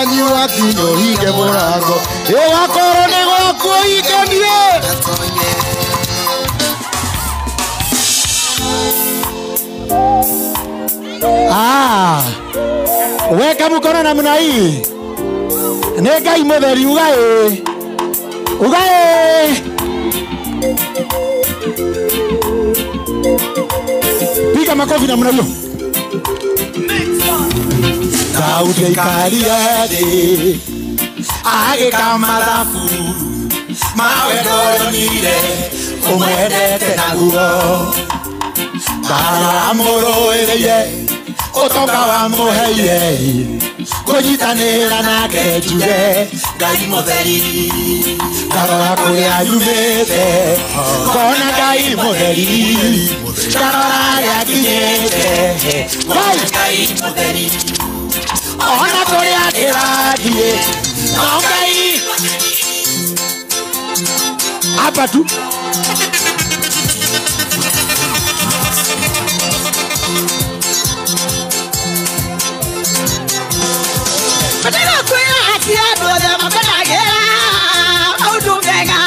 nyua kinyo hige murango wakoro ni gwaku igenie weka mkono namna hii Ngai mutheri ugae piga makofi namna hiyo Daudi ikariade age kamarafu mawe doyonire umwendete naguo bara moroereire otoka wa muheire kunyitanira nake njuge Ngai mutheri karora kuria yumite kona Ngai mutheri karora yakinyete Ngai mutheri ona kuria ndirathie no Ngai hapa tu Mataka kuya hatia doza mapelagera Audumega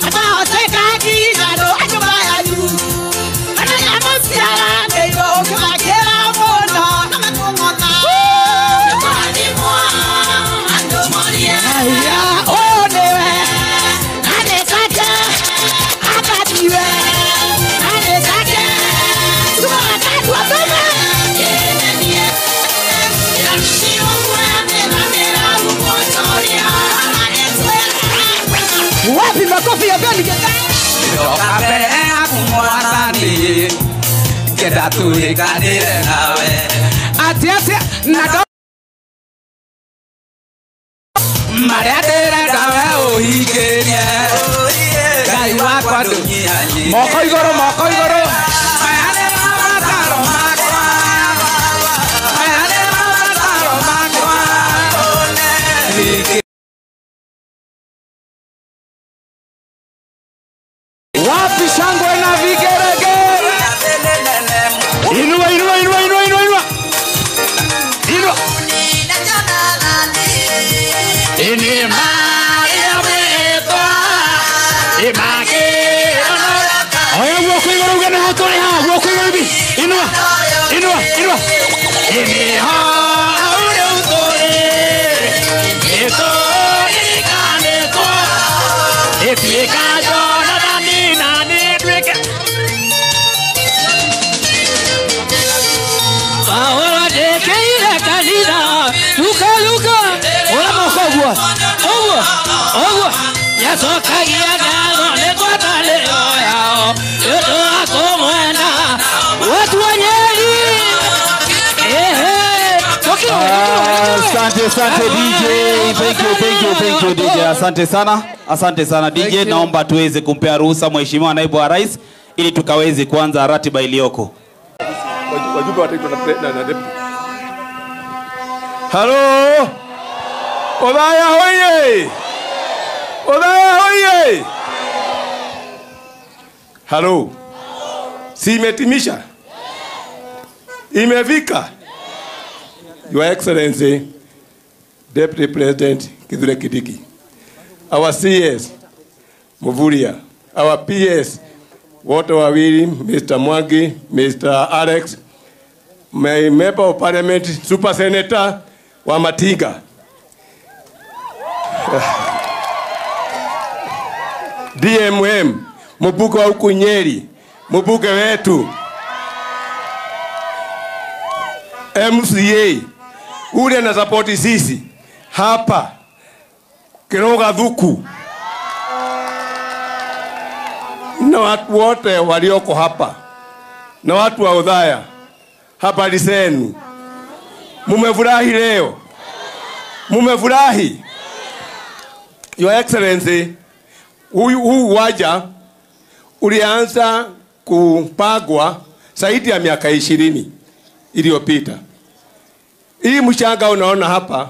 Ata oseka kizado Atubaya yu Anaya masiara Neyo kumagera Mono Namatungona Nukani mwa Ando moria Aya onewe Nane kate Akatiwe Nane kate Sumakatu atome Yenenie Wapi makofi ya gani kenda? Kape kumwatani Keda tuikanire nawe Ati nado Maredere dawe ohigenye Gai wakwa dunyihanyi Moko igoro Mayane mama taro makwa Mayane mama taro makwa Wapi shangwe na vigeregere Inua Ini Maria Beto Imake Oya woko igoro ugana hatore ha woko igoro bi Inua Ini ha aure utore Eto ikane ko Epika jona danina netweke Ahora de que ir a calida Luca Hola mokogwa Ogwa Ya soka ya gano Le kwata leo yao Yoto ako mwena Watu wanyeli Asante DJ Thank you DJ Asante sana DJ naomba tuweze kumpea ruhusa mheshimiwa naibu wa rais ili tukaweze kuanza ratiba iliyoko Wajumbe wataitwa na deputy. Hello. Odaya hoye. Hello. Si imetimisha? Imefika? Your Excellency Deputy President Kithure Kindiki. Our CS Muvuria. Our PS wote wawili, Mr. Mwangi, Mr. Alex, my member of parliament, Super Senator wa Matinga. DMM, mbuke wa huku Nyeri, mbuke wetu. MCA, ule na support sisi, hapa, Kiroga Thuku. Na watu wote walioko hapa na watu wa Udhaya habari zenu mumefurahi leo mumefurahi Your Excellency huu waja ulianza kupagwa zaidi ya miaka 20 iliyopita. Hii mchanga unaona hapa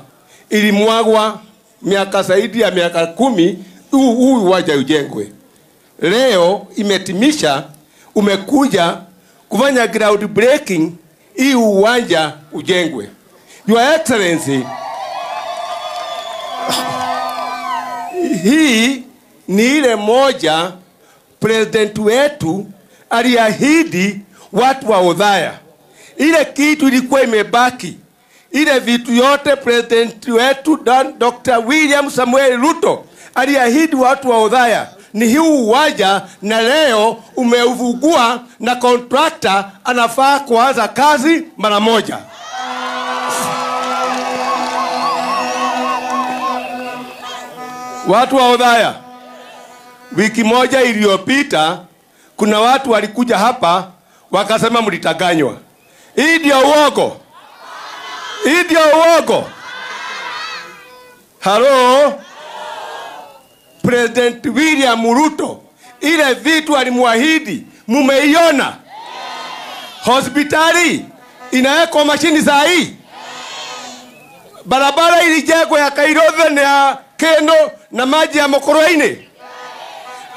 ilimwagwa miaka zaidi ya miaka 10 huu waja ujengwe. Leo imetimisha, umekuja kufanya ground breaking ili uwanja ujengwe. Your Excellency, hii ni ile moja president wetu aliahidi watu wa Othaya. Ile kitu ilikuwa imebaki. Ile vitu yote president wetu Dr. William Samuel Ruto aliahidi watu wa Othaya ni hii uwanja, na leo umeuvugua na contractor anafaa kuanza kazi mara moja. Watu wa Othaya, wiki moja iliyopita kuna watu walikuja hapa wakasema mlitaganywa. Hii ndio uongo. Hii ndio uongo. Hello? President William Ruto, ile vitu alimwahidi mumeiona? Hospitali inawekwa mashini saa hii. Barabara ilijengwa ya Kairothe na ya Keno na maji ya Mokoroini.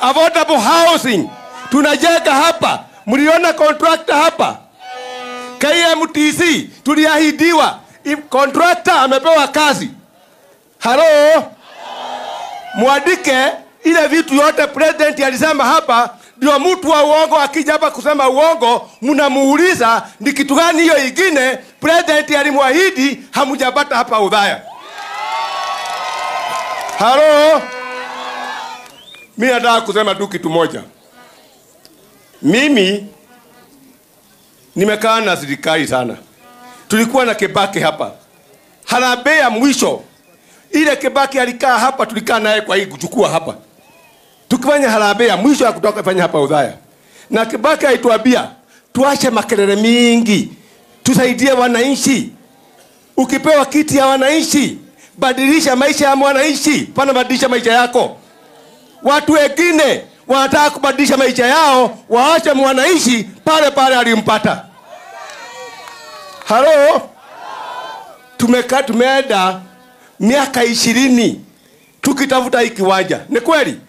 Affordable housing tunajenga hapa. Mliona contractor hapa? KMTC tuliahidiwa, contractor amepewa kazi. Hello? Muandike ile vitu yote president alisema hapa, ndio mtu wa uongo akija hapa kusema uongo mnamuuliza ni kitu gani hiyo ingine president alimwahidi hamjapata hapa Othaya. Hello? Mimi nataka kusema tu kitu moja. Mimi nimekaa na serikali sana. Tulikuwa na Kibaki hapa. Harambee ya mwisho ile Kibaki alikaa hapa, tulikaa naye kwa hii kuchukua hapa. Tukifanya harambee ya mwisho ya kutoka fanya hapa Othaya. Na Kibaki aituambia tuache makelele mingi, tusaidie wananchi. Ukipewa kiti ya wananchi, badilisha maisha ya wananchi, pana badilisha maisha yako. Watu wengine wanataka kubadilisha maisha yao, waache mwananchi pale pale alimpata. Hello? Tumeenda miaka 20 tukitafuta hii kiwanja. Ni kweli?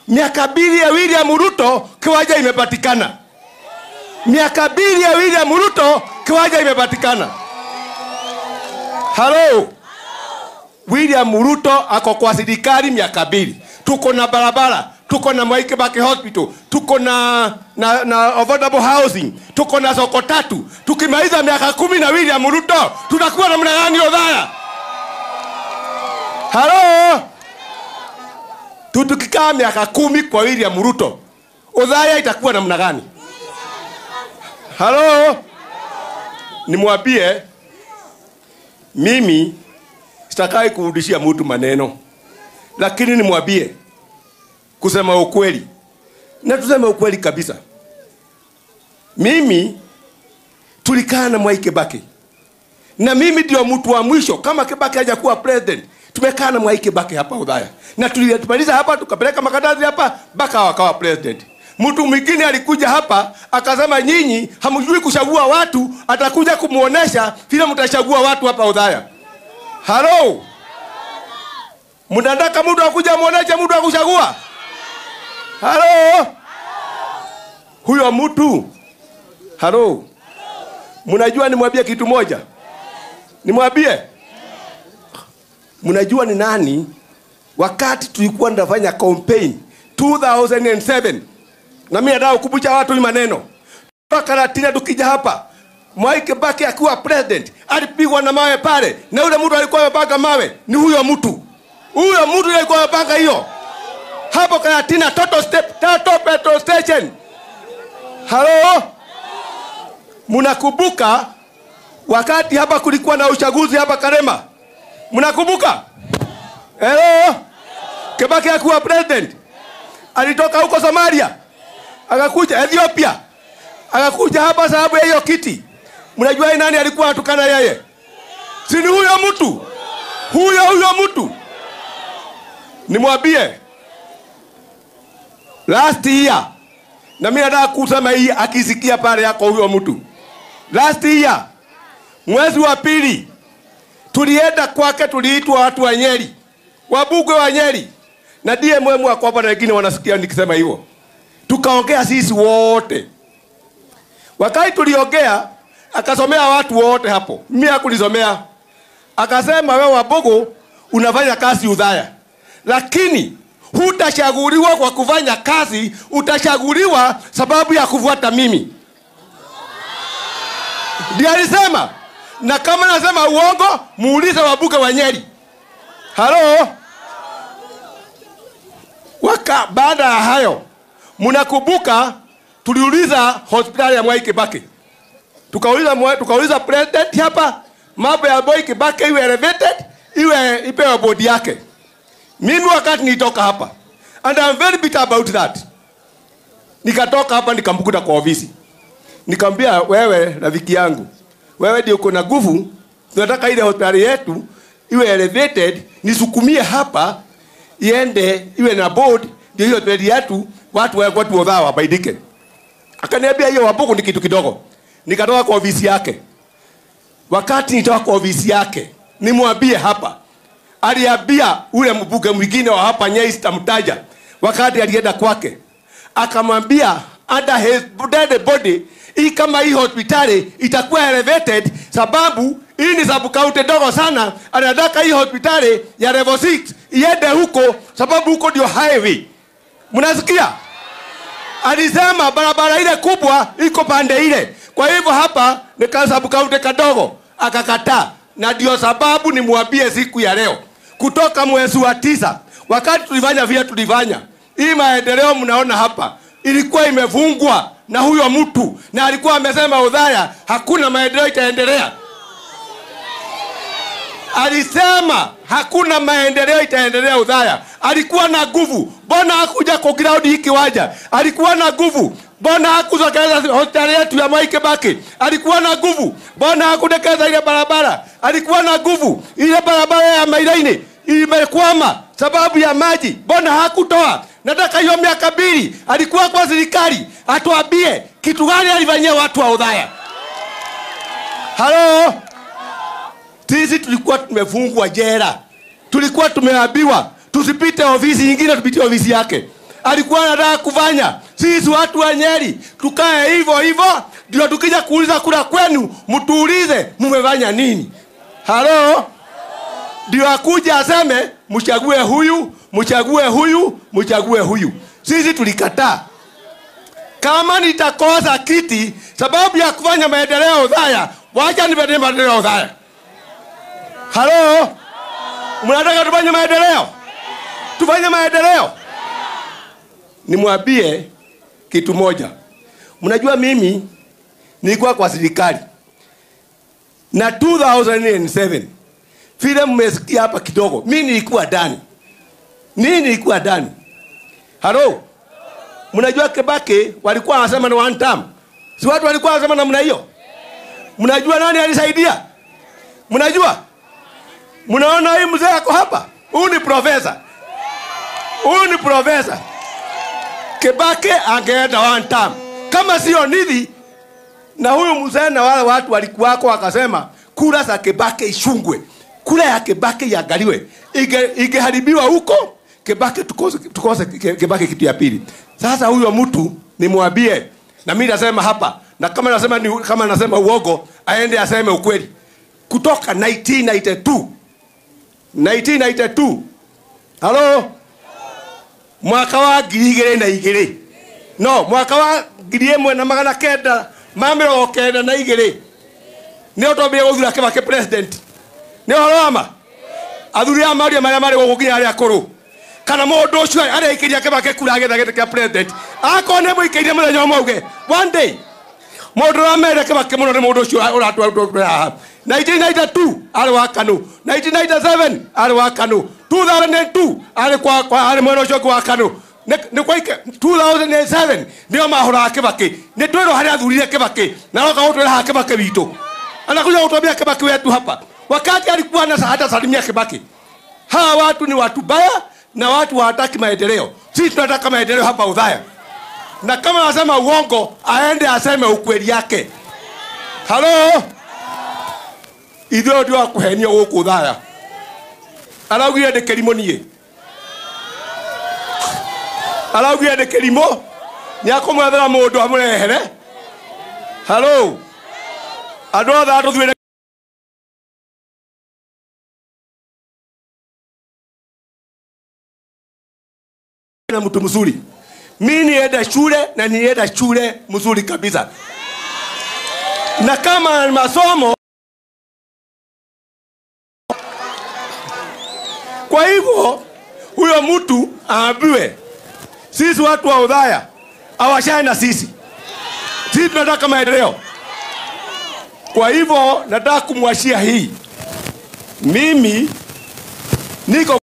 Miaka 2 ya William Ruto kiwanja imepatikana. Miaka 2 ya William Ruto kiwanja imepatikana. Hello? William Ruto ako kwa serikali miaka 2. Tuko na barabara, tuko na Mwai Kibaki Hospital, tuko na affordable housing, tuko na soko 3. Tukimaliza miaka 10 na William Ruto, tutakuwa namna gani Othaya? Hello? Tukikaa miaka 10 kwa William Ruto, Othaya itakuwa namna gani? Hello? Nimwambie mimi sitakai kurudishia mtu maneno. Lakini nimwambie kusema ukweli. Na tuseme ukweli kabisa. Mimi tulikaa na Mwai Kibaki. Na mimi ndio mtu wa mwisho kama Kibaki hajakuwa president. Tumekaa na Mwai Kibaki hapa Othaya. Na tulimaliza hapa tukapeleka makatazi hapa mpaka wakawa president. Mtu mwingine alikuja hapa akasema nyinyi hamjui kuchagua watu, atakuja kumuonesha vile mtachagua watu hapa Othaya. Hello? Mnataka mtu akuja muoneshe mtu akuchagua? Hello? Huyo mtu. Hello? Mnajua nimwambie kitu moja? Nimwambie? Mnajua ni nani? Wakati tulikuwa tunafanya campaign 2007. Na mimi nataka kukumbusha watu ni maneno. Karatina tukija hapa, Mwai Kibaki akiwa president, alipigwa na mawe pale. Na yule mtu alikuwa amepanga mawe ni huyo mtu. Huyo mtu alikuwa amepanga hiyo. Hapo Karatina Total Petrol Station. Hello? Mnakumbuka wakati hapa kulikuwa na uchaguzi hapa Karema? Mnakumbuka? Hello? Kibaki akiwa president. Alitoka huko Somalia. Akakuja Ethiopia. Akakuja hapa sababu ya hiyo kiti. Mnajua ni nani alikuwa atukana yeye? Si ni huyo mtu. Huyo mtu. Nimwambie last year, na mimi nataka kusema hii akisikia pale yako huyo mtu. Last year mwezi wa 2 tulienda kwake, tuliitwa watu wa Nyeri, wabunge wa Nyeri na DMM wa kwa bwana wengine wanasikia nikisema hivyo. Tukaongea sisi wote. Wakati tuliongea akasomea watu wote hapo. Mimi hakunisomea. Akasema wewe Wabogo unafanya kazi Othaya. lakini hutachaguliwa kwa kufanya kazi, utachaguliwa sababu ya kufuata mimi. Ndiye alisema. Na kama nasema uongo, muulize wabunge wa Nyeri. Halo? Baada ya hayo, mnakumbuka tuliuliza hospitali ya Mwai Kibaki. Tukauliza president hapa, mambo ya Mwai Kibaki iwe elevated, ipewe bodi yake. Mimi wakati nitoka hapa, and I'm very bitter about that. Nikatoka hapa nikamkuta kwa ofisi. Nikamwambia, wewe rafiki yangu, wewe ndio uko na nguvu, tunataka ile hospitali yetu iwe elevated, nisukumie hapa iende iwe na board, ndio hiyo hospitali yetu watu wadhawa wabaidike. Akaniambia hiyo waboko ni kitu kidogo. Nikatoka kwa ofisi yake. Wakati nitoka kwa ofisi yake, nimwambie hapa, aliambia ule mbunge mwingine wa hapa Nyeri sitamtaja, wakati alienda kwake, akamwambia under his dead body, hii kama hii hospitali itakuwa elevated, sababu hii ni sub county dogo sana, anataka hii hospitali ya level 6 iende huko, sababu huko ndio highway. Mnasikia? Alisema barabara ile kubwa iko pande ile, kwa hivyo hapa ni sub county kadogo. Akakataa. Na ndio sababu nimwambie siku ya leo, kutoka mwezi wa 9 wakati tulifanya vile tulifanya, hii maendeleo mnaona hapa ilikuwa imefungwa na huyo mtu, na alikuwa amesema Udhaya hakuna maendeleo itaendelea. Alisema hakuna maendeleo itaendelea Udhaya. Alikuwa na nguvu. Mbona hakuja kwa ground hiki waja? Alikuwa na nguvu. Mbona hakuzokeza hospitali yetu ya Mwai Kibaki? Alikuwa na nguvu. Mbona hakudekeza ile barabara? Alikuwa na nguvu. Ile barabara ya Mairaini imekwama sababu ya maji. Mbona hakutoa? Nataka hiyo miaka 2 alikuwa kwa serikali atuambie kitu gani alifanyia watu wa Udhaya. Halo? Sisi tulikuwa tumefungwa jela. Tulikuwa tumeambiwa tusipite ofisi nyingine, tupite ofisi yake. Alikuwa anataka kufanya sisi watu wa Nyeri tukae hivyo hivyo, ndio tukija kuuliza kura kwenu mtuulize mmefanya nini. Halo? Ndio akuja aseme mchague huyu, mchague huyu, mchague huyu. Sisi tulikataa. Kama nitakosa kiti sababu ya kufanya maendeleo Udhaya, wacha nipende maendeleo Udhaya. Halo? Mnataka tufanye maendeleo? Tufanye maendeleo? Nimwambie kitu moja. Mnajua mimi nilikuwa kwa serikali. Na 2007 vile mmesikia hapa kidogo, mimi nilikuwa ndani. Nini nilikuwa ndani? Halo? Mnajua Kibaki walikuwa wanasema ni one term. Si watu walikuwa wanasema namna hiyo? Mnajua nani alisaidia? Mnajua? Mnaona hii mzee yako hapa? Huyu ni profesa. Huyu ni profesa. Kibaki angeenda one term. Kama sio nidhi, na huyu mzee na wale watu walikuwako wakasema kura za Kibaki ishungwe. Kura ya Kibaki iangaliwe. Ingeharibiwa huko, Kibaki tukose Kibaki kitu ya pili. Sasa huyo mtu nimwambie, na mimi nasema hapa, na kama nasema uongo, aende aseme ukweli. Kutoka 1992. Halo? Mwaka wa 2002. No, mwaka wa 1992 mamero kenda na igere. Nio tobie guthura Kibaki president. Nio haroma. Athuri amaria mari gugukinya ari akuru. Kana mundu ucio ari ikiria Kibaki kura getha kia president. Akone muikirie muthenya umwe one day. Mundu amere Kibaki muno ni mundu ucio uratwa 1992 ari wa Kanu, 1997 ari wa Kanu, 2002 ari kwa ari mweno ucio kwa Kanu. Ni kwa 2007 ndio mahora Kibaki. Ni twero hari athurire Kibaki na roka utwera ha Kibaki wito. Anakuja kutwambia Kibaki wetu hapa. Wakati alikuwa na hata salimia Kibaki. Hawa watu ni watu baya na watu hawataki maendeleo. Sisi tunataka maendeleo hapa Udhaya. Na kama anasema uongo, aende aseme ukweli yake. Halo? Idho ndio akuhenia guku Udhaya. Araugire de Kerimo nie. Araugire de Kerimo ni akomwathera mundu amurehere. Halo? Andu othe atuthuire na mtu mzuri. Mimi nienda shule na nienda shule mzuri kabisa. Na kama masomo, kwa hivyo huyo mtu aambiwe sisi watu wa Udhaya hawashai na sisi. Sisi tunataka maendeleo. Kwa hivyo nataka kumwashia hii. Mimi niko